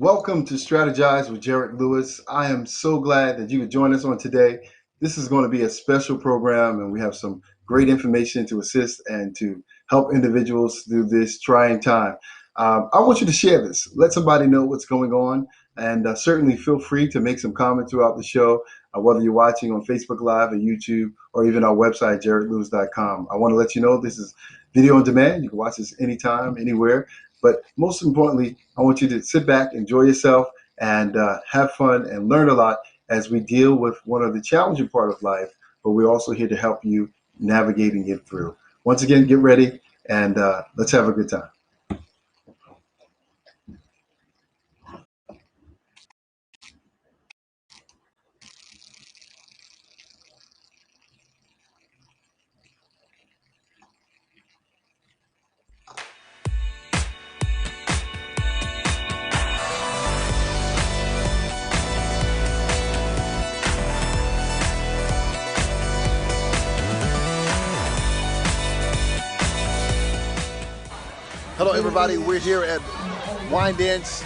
Welcome to Strategize with Jared Lewis. I am so glad that you could join us on today. This is going to be a special program, and we have some great information to assist and to help individuals through this trying time. I want you to share this. Let somebody know what's going on, and certainly feel free to make some comments throughout the show, whether you're watching on Facebook Live or YouTube or even our website, jaredlewis.com. I want to let you know this is video on demand. You can watch this anytime, anywhere. But most importantly, I want you to sit back, enjoy yourself, and have fun and learn a lot as we deal with one of the challenging part of life, but we're also here to help you navigating it through. Once again, get ready and let's have a good time. Hello, everybody. We're here at Wine Dance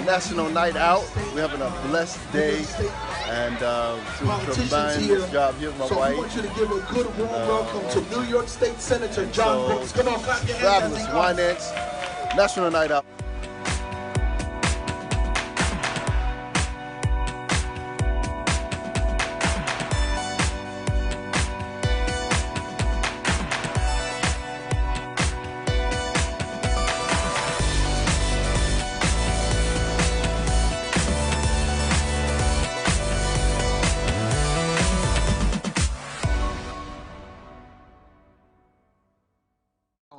National Night Out. We're having a blessed day, and Politicians here. job here with my So wife. we want you to give a good warm welcome to New York State Senator John Brooks. Come on, clap your hands. Fabulous Wine Dance National Night Out.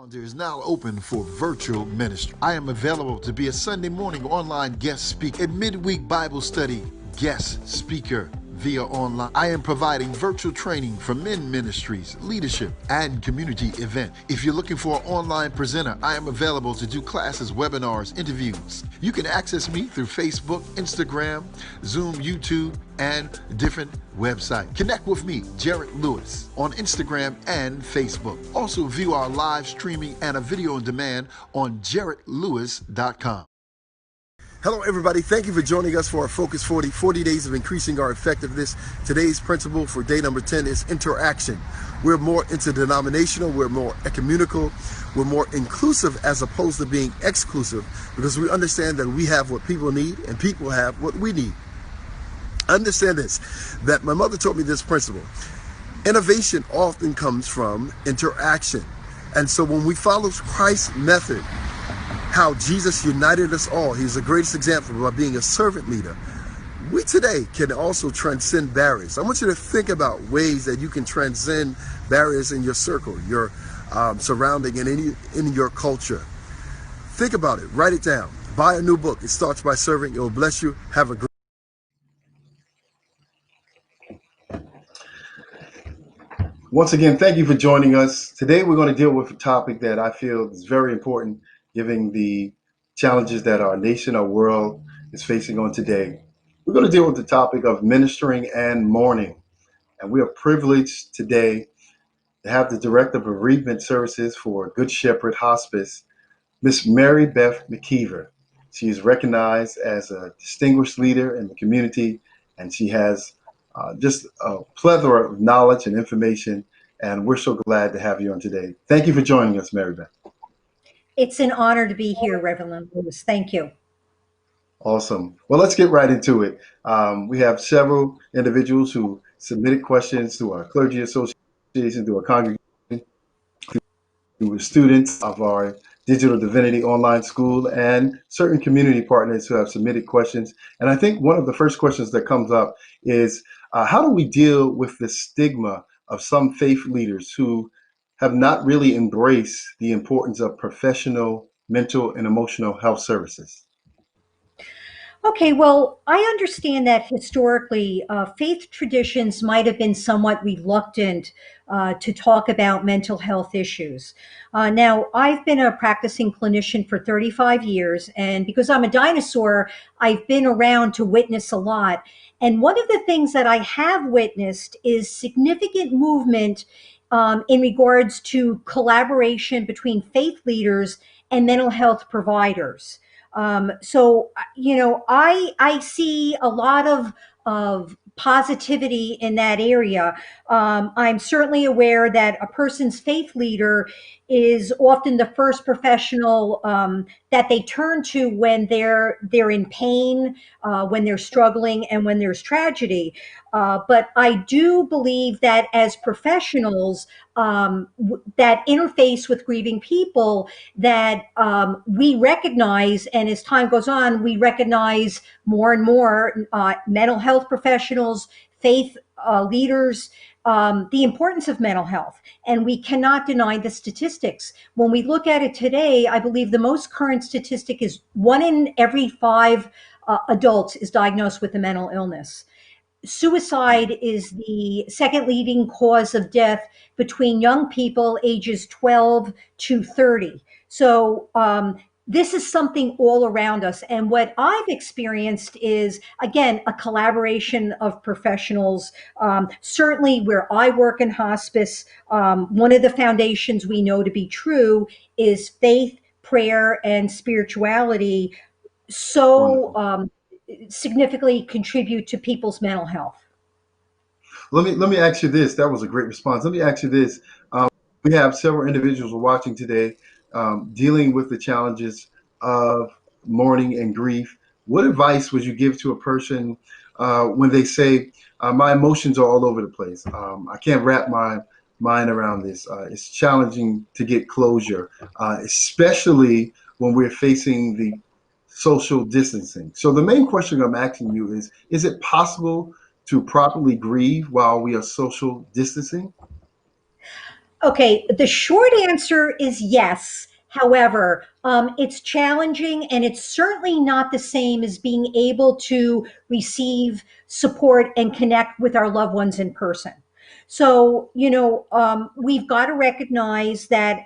Calendar is now open for virtual ministry. I am available to be a Sunday morning online guest speaker, a midweek Bible study guest speaker via online. I am providing virtual training for men ministries, leadership, and community event. If you're looking for an online presenter, I am available to do classes, webinars, interviews. You can access me through Facebook, Instagram, Zoom, YouTube, and different websites. Connect with me, Jared Lewis, on Instagram and Facebook. Also view our live streaming and a video on demand on jaredlewis.com. Hello, everybody. Thank you for joining us for our Focus 40 days of increasing our effectiveness. Today's principle for day number 10 is interaction. We're more interdenominational, we're more ecumenical, we're more inclusive as opposed to being exclusive, because we understand that we have what people need and people have what we need. Understand this, that my mother taught me this principle. Innovation often comes from interaction. And so when we follow Christ's method, how Jesus united us all, he's the greatest example by being a servant leader. We today can also transcend barriers. I want you to think about ways that you can transcend barriers in your circle, your surrounding, and in your culture. Think about it. Write it down. Buy a new book. It starts by serving. It will bless you. Have a great Once again, thank you for joining us. Today we're going to deal with a topic that I feel is very important, given the challenges that our nation, our world is facing on today. We're going to deal with the topic of ministering and mourning. And we are privileged today to have the Director of Bereavement Services for Good Shepherd Hospice, Miss Mary Beth McKeever. She is recognized as a distinguished leader in the community, and she has just a plethora of knowledge and information, and we're so glad to have you on today. Thank you for joining us, Mary Beth. It's an honor to be here, Reverend Lewis. Thank you. Awesome. Well, let's get right into it. We have several individuals who submitted questions to our clergy association, to our congregation, to students of our Digital Divinity Online School, and certain community partners who have submitted questions. And I think one of the first questions that comes up is, how do we deal with the stigma of some faith leaders who have not really embraced the importance of professional mental and emotional health services? Okay, well, I understand that historically, faith traditions might have been somewhat reluctant to talk about mental health issues. Now, I've been a practicing clinician for 35 years, and because I'm a dinosaur, I've been around to witness a lot. And one of the things that I have witnessed is significant movement in regards to collaboration between faith leaders and mental health providers. I see a lot of positivity in that area. I'm certainly aware that a person's faith leader is often the first professional that they turn to when they're in pain, when they're struggling, and when there's tragedy. But I do believe that as professionals that interface with grieving people, that we recognize, and as time goes on, we recognize more and more mental health professionals, faith leaders, the importance of mental health. And we cannot deny the statistics. When we look at it today, I believe the most current statistic is 1 in every 5 adults is diagnosed with a mental illness. Suicide is the second leading cause of death between young people ages 12 to 30. So this is something all around us. And what I've experienced is, again, a collaboration of professionals. Certainly, where I work in hospice, one of the foundations we know to be true is faith, prayer, and spirituality. So Wonderful. significantly contribute to people's mental health. Let me ask you this. That was a great response. Let me ask you this. We have several individuals watching today dealing with the challenges of mourning and grief. What advice would you give to a person when they say, my emotions are all over the place? I can't wrap my mind around this. It's challenging to get closure, especially when we're facing the social distancing. So the main question I'm asking you is it possible to properly grieve while we are social distancing? Okay, the short answer is yes. However, it's challenging, and it's certainly not the same as being able to receive support and connect with our loved ones in person. So, we've got to recognize that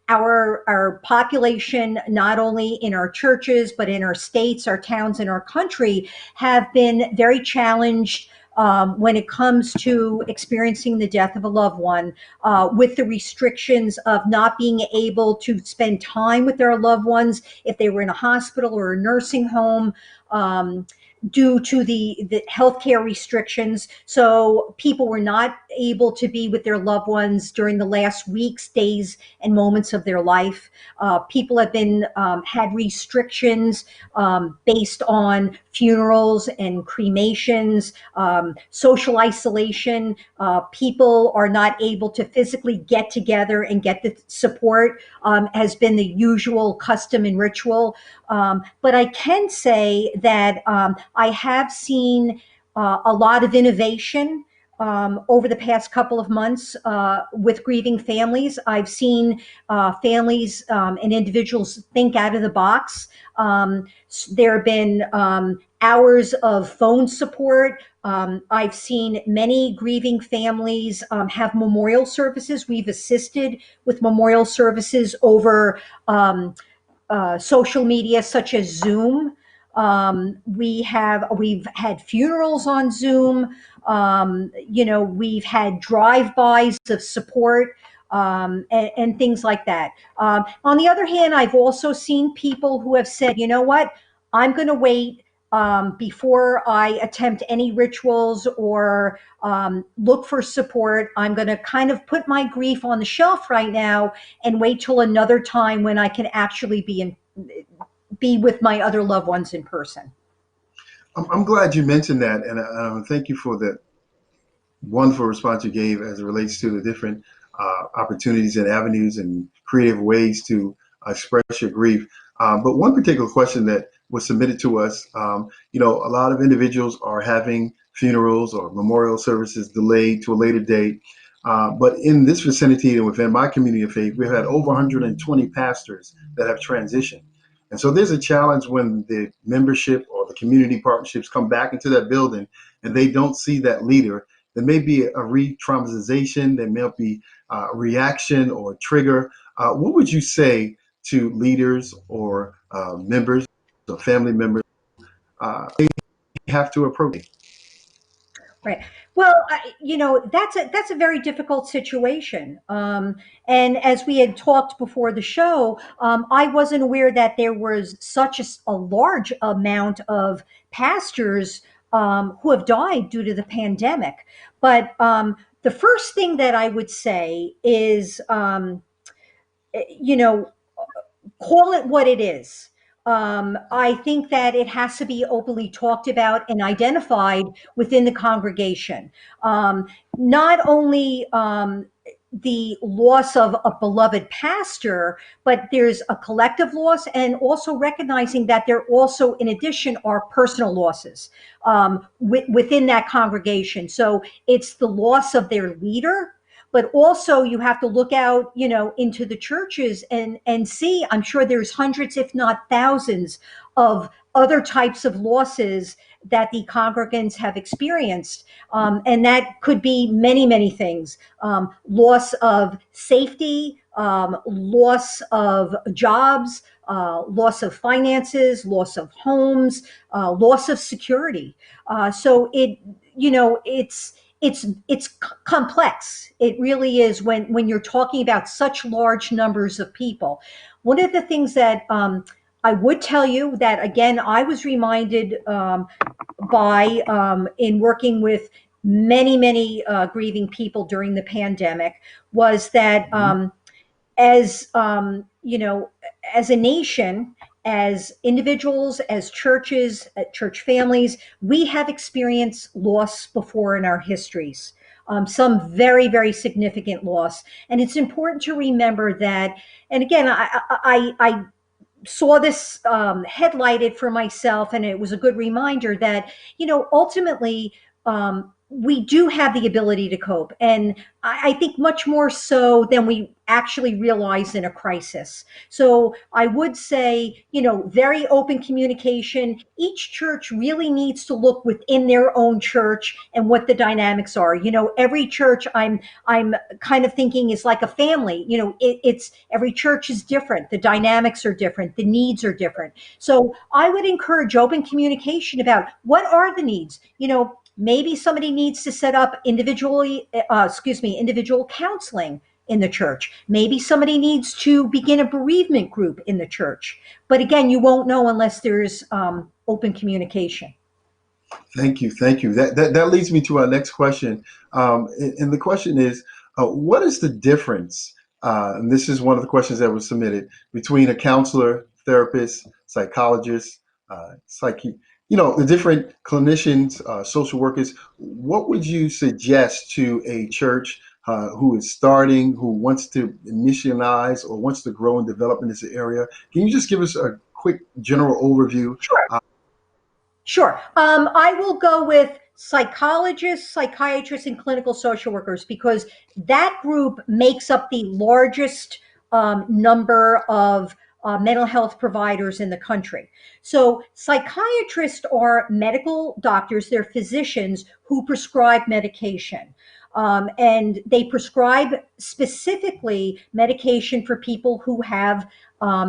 our population, not only in our churches, but in our states, our towns, and our country, have been very challenged when it comes to experiencing the death of a loved one, with the restrictions of not being able to spend time with their loved ones if they were in a hospital or a nursing home. Due to the healthcare restrictions. So people were not able to be with their loved ones during the last weeks, days, and moments of their life. People have been had restrictions based on funerals and cremations, social isolation. People are not able to physically get together and get the support, has been the usual custom and ritual. But I can say that I have seen a lot of innovation over the past couple of months with grieving families. I've seen families and individuals think out of the box. There have been hours of phone support. I've seen many grieving families have memorial services. We've assisted with memorial services over social media such as Zoom. We've had funerals on Zoom. We've had drive-bys of support, and things like that. On the other hand, I've also seen people who have said, you know what, I'm going to wait before I attempt any rituals or look for support. I'm going to kind of put my grief on the shelf right now and wait till another time when I can actually be with my other loved ones in person. I'm glad you mentioned that, and thank you for that wonderful response you gave as it relates to the different opportunities and avenues and creative ways to express your grief. But one particular question that was submitted to us, a lot of individuals are having funerals or memorial services delayed to a later date. But in this vicinity and within my community of faith, we've had over 120 pastors that have transitioned. And so there's a challenge when the membership or the community partnerships come back into that building and they don't see that leader. There may be a re-traumatization, there may be a reaction or a trigger. What would you say to leaders or members or family members they have to approach? Right. Well, that's a very difficult situation. And as we had talked before the show, I wasn't aware that there was such a large amount of pastors who have died due to the pandemic. But the first thing that I would say is, you know, call it what it is. I think that it has to be openly talked about and identified within the congregation. Not only the loss of a beloved pastor, but there's a collective loss, and also recognizing that there also, in addition, are personal losses within that congregation. So it's the loss of their leader, but also you have to look out, into the churches and see. I'm sure there's hundreds, if not thousands, of other types of losses that the congregants have experienced, and that could be many, many things: loss of safety, loss of jobs, loss of finances, loss of homes, loss of security. So it's complex. It really is when you're talking about such large numbers of people. One of the things that I would tell you, that again I was reminded by in working with many, many grieving people during the pandemic, was that as as a nation, as individuals, as churches, church families, we have experienced loss before in our histories. Some very, very significant loss, and it's important to remember that. And again, I saw this headlighted for myself, and it was a good reminder that ultimately, we do have the ability to cope, and I think much more so than we actually realize in a crisis. So I would say, very open communication. Each church really needs to look within their own church and what the dynamics are. Every church, I'm kind of thinking, is like a family. It's every church is different. The dynamics are different. The needs are different. So I would encourage open communication about what are the needs. Maybe somebody needs to set up individual counseling in the church. Maybe somebody needs to begin a bereavement group in the church. But again, you won't know unless there's open communication. Thank you. Thank you. That leads me to our next question. And the question is, what is the difference? And this is one of the questions that was submitted, between a counselor, therapist, psychologist, the different clinicians, social workers. What would you suggest to a church who is starting, who wants to initialize or wants to grow and develop in this area? Can you just give us a quick general overview? Sure. I will go with psychologists, psychiatrists, and clinical social workers, because that group makes up the largest number of mental health providers in the country. So psychiatrists are medical doctors, they're physicians who prescribe medication. And they prescribe specifically medication for people who have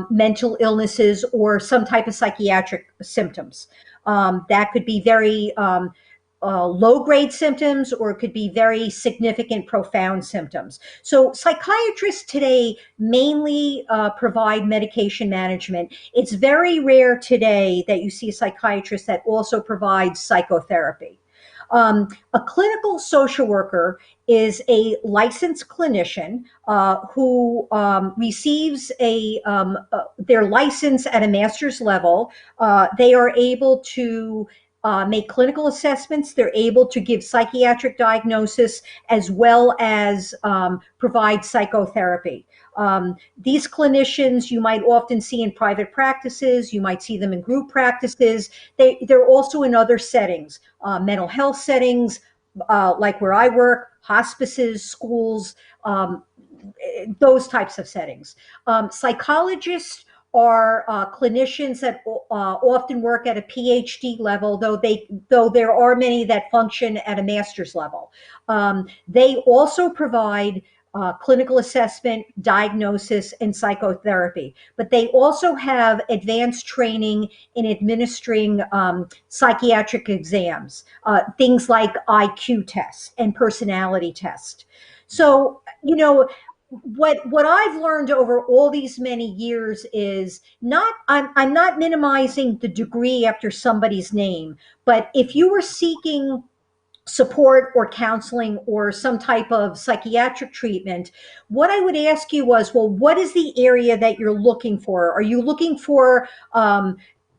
mental illnesses or some type of psychiatric symptoms. That could be very low grade symptoms, or it could be very significant, profound symptoms. So psychiatrists today mainly provide medication management. It's very rare today that you see a psychiatrist that also provides psychotherapy. A clinical social worker is a licensed clinician who receives their license at a master's level. They are able to make clinical assessments. They're able to give psychiatric diagnosis, as well as provide psychotherapy. These clinicians you might often see in private practices. You might see them in group practices. They're also in other settings, mental health settings, like where I work, hospices, schools, those types of settings. Psychologists are clinicians that often work at a PhD level, though there are many that function at a master's level. They also provide clinical assessment, diagnosis, and psychotherapy. But they also have advanced training in administering psychiatric exams, things like IQ tests and personality tests. So, what I've learned over all these many years is not I'm not minimizing the degree after somebody's name, but if you were seeking support or counseling or some type of psychiatric treatment, what I would ask you was, well, what is the area that you're looking for? Are you looking for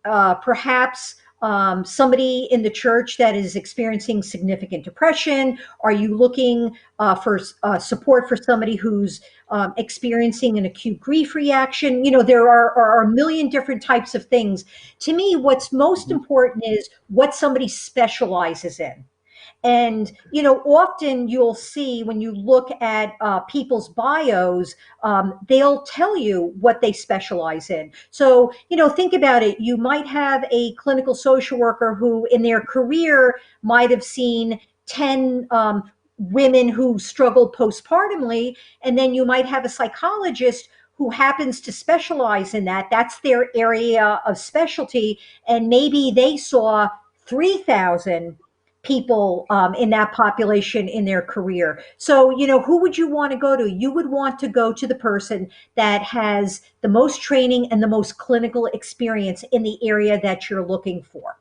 perhaps somebody in the church that is experiencing significant depression? Are you looking for support for somebody who's experiencing an acute grief reaction? There are a million different types of things. To me, what's most important is what somebody specializes in. And, often you'll see when you look at people's bios, they'll tell you what they specialize in. So, think about it. You might have a clinical social worker who in their career might have seen 10 women who struggle postpartumly. And then you might have a psychologist who happens to specialize in that. That's their area of specialty. And maybe they saw 3,000 people in that population in their career. So, who would you want to go to? You would want to go to the person that has the most training and the most clinical experience in the area that you're looking for.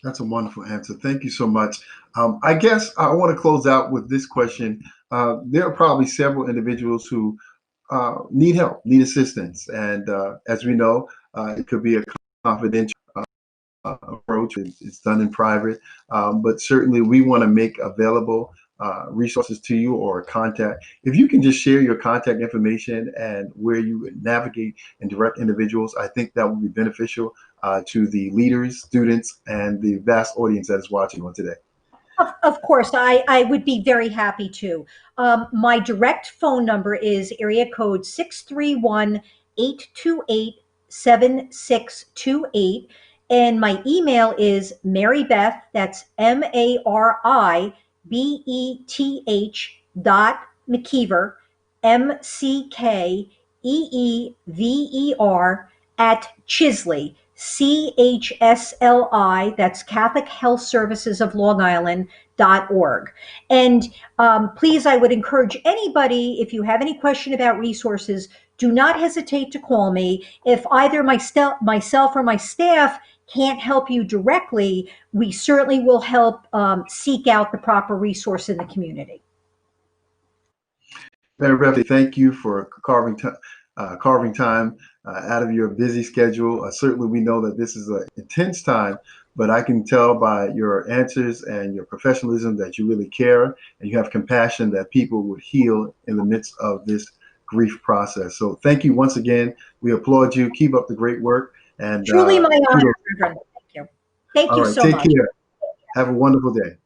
That's a wonderful answer. Thank you so much. I guess I want to close out with this question. There are probably several individuals who need help, need assistance. And as we know, it could be a confidential approach. It's done in private, but certainly we want to make available resources to you or contact. If you can just share your contact information and where you would navigate and direct individuals, I think that would be beneficial to the leaders, students, and the vast audience that is watching on today. Of course, I would be very happy to. My direct phone number is area code 631-828-7628. And my email is Maribeth, that's MARIBETH .McKeever, MCKEEVER @Chisley, CHSLI, that's Catholic Health Services of Long Island.org. And please, I would encourage anybody, if you have any question about resources, do not hesitate to call me. If either myself or my staff can't help you directly, we certainly will help seek out the proper resource in the community. Mary Beth, thank you for carving time out of your busy schedule. Certainly, we know that this is an intense time, but I can tell by your answers and your professionalism that you really care and you have compassion that people would heal in the midst of this grief process. So thank you once again. We applaud you. Keep up the great work. And truly my honor, Reverend. Thank you. Thank you so much. Take care. Have a wonderful day.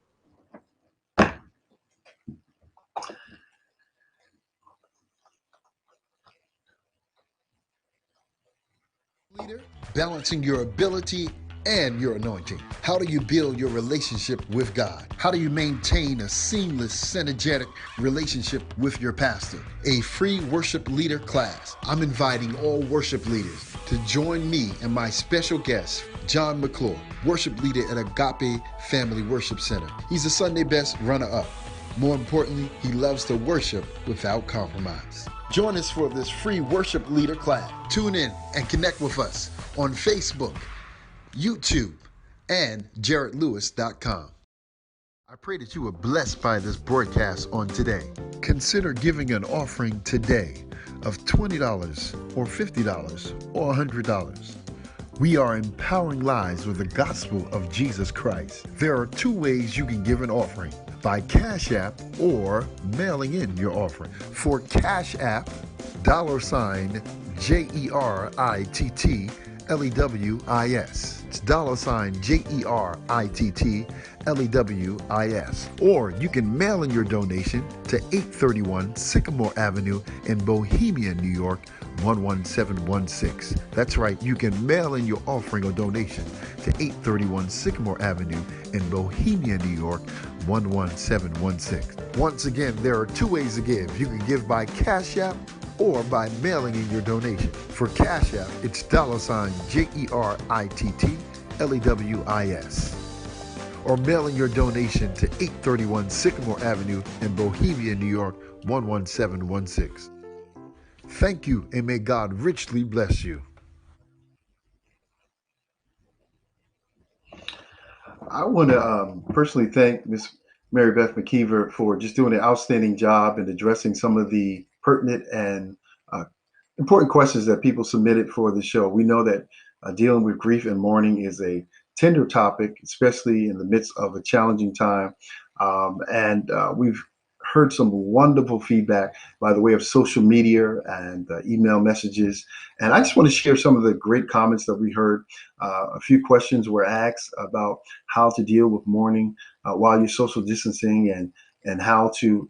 Leader, balancing your ability and your anointing. How do you build your relationship with God? How do you maintain a seamless, synergetic relationship with your pastor? A free worship leader class. I'm inviting all worship leaders to join me and my special guest, John McClure, worship leader at Agape Family Worship Center. He's a Sunday best runner-up. More importantly, he loves to worship without compromise. Join us for this free worship leader class. Tune in and connect with us on Facebook, YouTube, and JarrettLewis.com. I pray that you were blessed by this broadcast on today. Consider giving an offering today of $20 or $50 or $100. We are empowering lives with the gospel of Jesus Christ. There are two ways you can give an offering: by Cash App or mailing in your offering. For Cash App, $JERRITTLEWIS. It's $JERRITTLEWIS. Or you can mail in your donation to 831 Sycamore Avenue in Bohemia, New York, 11716. That's right, you can mail in your offering or donation to 831 Sycamore Avenue in Bohemia, New York, 11716. Once again, there are two ways to give. You can give by Cash App or by mailing in your donation. For Cash App, it's $JERITTLEWIS. Or mailing your donation to 831 Sycamore Avenue in Bohemia, New York, 11716. Thank you, and may God richly bless you. I want to personally thank Ms. Mary Beth McKeever for just doing an outstanding job in addressing some of the pertinent and important questions that people submitted for the show. We know that dealing with grief and mourning is a tender topic, especially in the midst of a challenging time. And we've heard some wonderful feedback by the way of social media and email messages. And I just want to share some of the great comments that we heard. A few questions were asked about how to deal with mourning while you're social distancing and how to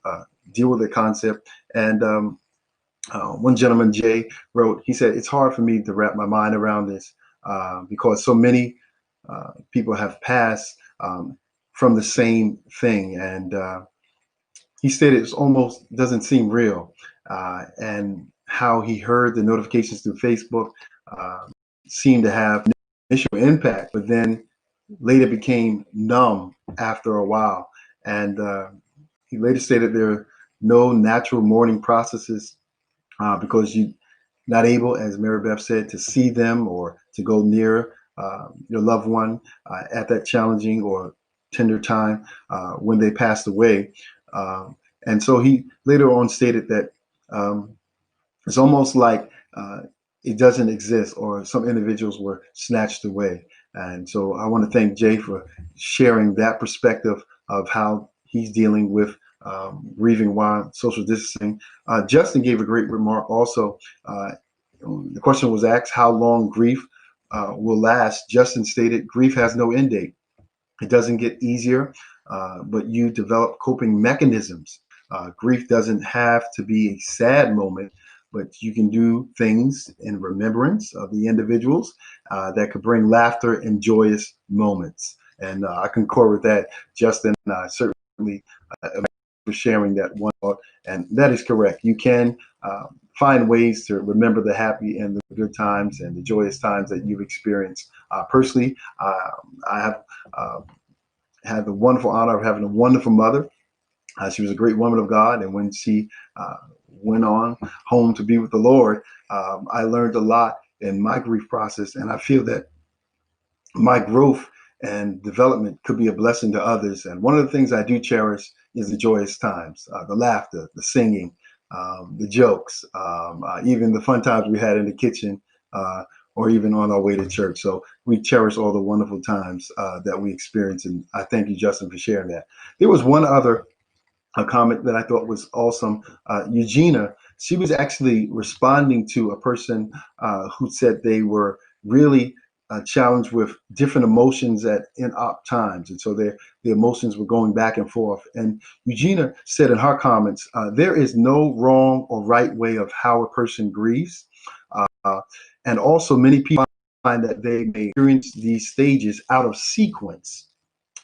deal with the concept. And one gentleman, Jay, wrote, he said, it's hard for me to wrap my mind around this because so many people have passed from the same thing. And he stated it almost doesn't seem real. And how he heard the notifications through Facebook seemed to have initial impact, but then later became numb after a while. And he later stated there are no natural mourning processes because you're not able, as Mary Beth said, to see them or to go near your loved one at that challenging or tender time when they passed away. And so he later on stated that it's almost like it doesn't exist, or some individuals were snatched away. And so I want to thank Jay for sharing that perspective of how he's dealing with grieving while social distancing. Justin gave a great remark also. The question was asked how long grief will last. Justin stated, grief has no end date. It doesn't get easier, but you develop coping mechanisms. Grief doesn't have to be a sad moment, but you can do things in remembrance of the individuals that could bring laughter and joyous moments. And I concur with that, Justin. Certainly for sharing that one thought, and that is correct. You can find ways to remember the happy and the good times and the joyous times that you've experienced. Personally, I have had the wonderful honor of having a wonderful mother. She was a great woman of God, and when she went on home to be with the Lord, I learned a lot in my grief process, and I feel that my growth and development could be a blessing to others. And one of the things I do cherish is the joyous times, the laughter, the singing, the jokes, even the fun times we had in the kitchen, or even on our way to church. So we cherish all the wonderful times that we experience. And I thank you, Justin, for sharing that. There was one other comment that I thought was awesome. Eugenia, she was actually responding to a person who said they were really challenged with different emotions at in-op times. And so the emotions were going back and forth. And Eugenia said in her comments, there is no wrong or right way of how a person grieves. And also many people find that they may experience these stages out of sequence.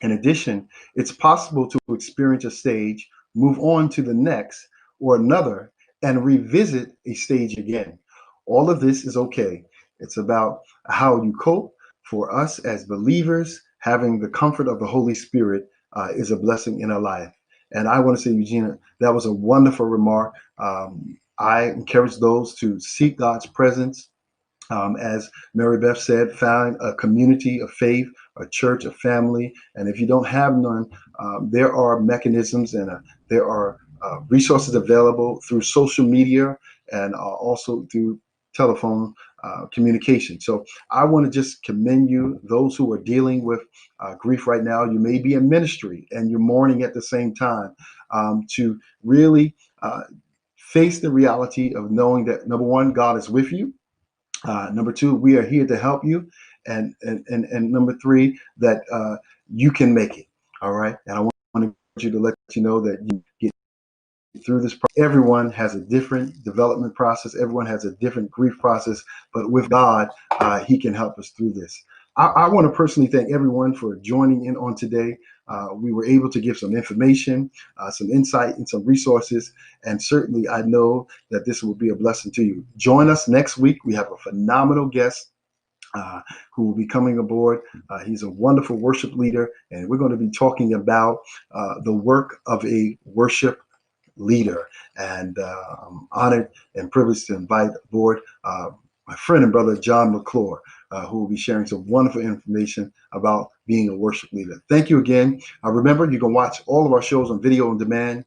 In addition, it's possible to experience a stage, move on to the next or another, and revisit a stage again. All of this is okay. It's about how you cope. For us as believers, having the comfort of the Holy Spirit is a blessing in our life. And I want to say, Eugenia, that was a wonderful remark. I encourage those to seek God's presence. As Mary Beth said, find a community of faith, a church, a family. And if you don't have none, there are mechanisms and there are resources available through social media and also through telephone communication. So I want to just commend you, those who are dealing with grief right now. You may be in ministry and you're mourning at the same time, to really face the reality of knowing that, number one, God is with you. Number two, we are here to help you. And number three, that you can make it. All right. And I want you to let you know that you get through this. Everyone has a different development process. Everyone has a different grief process. But with God, He can help us through this. I want to personally thank everyone for joining in on today. we were able to give some information, some insight, and some resources. And certainly, I know that this will be a blessing to you. Join us next week. We have a phenomenal guest who will be coming aboard. He's a wonderful worship leader, and we're going to be talking about the work of a worship leader. And I'm honored and privileged to invite aboard my friend and brother, John McClure, who will be sharing some wonderful information about being a worship leader. Thank you again. Remember, you can watch all of our shows on video on demand.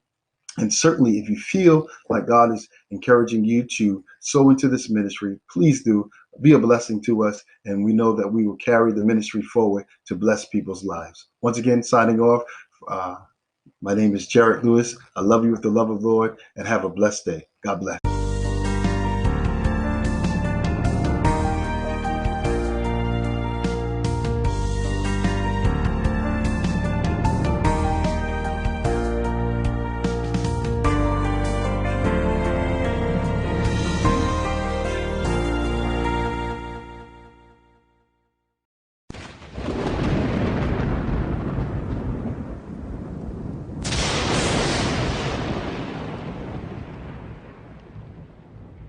And certainly, if you feel like God is encouraging you to sow into this ministry, please do. Be a blessing to us. And we know that we will carry the ministry forward to bless people's lives. Once again, signing off. My name is Jarrett Lewis. I love you with the love of the Lord, and have a blessed day. God bless.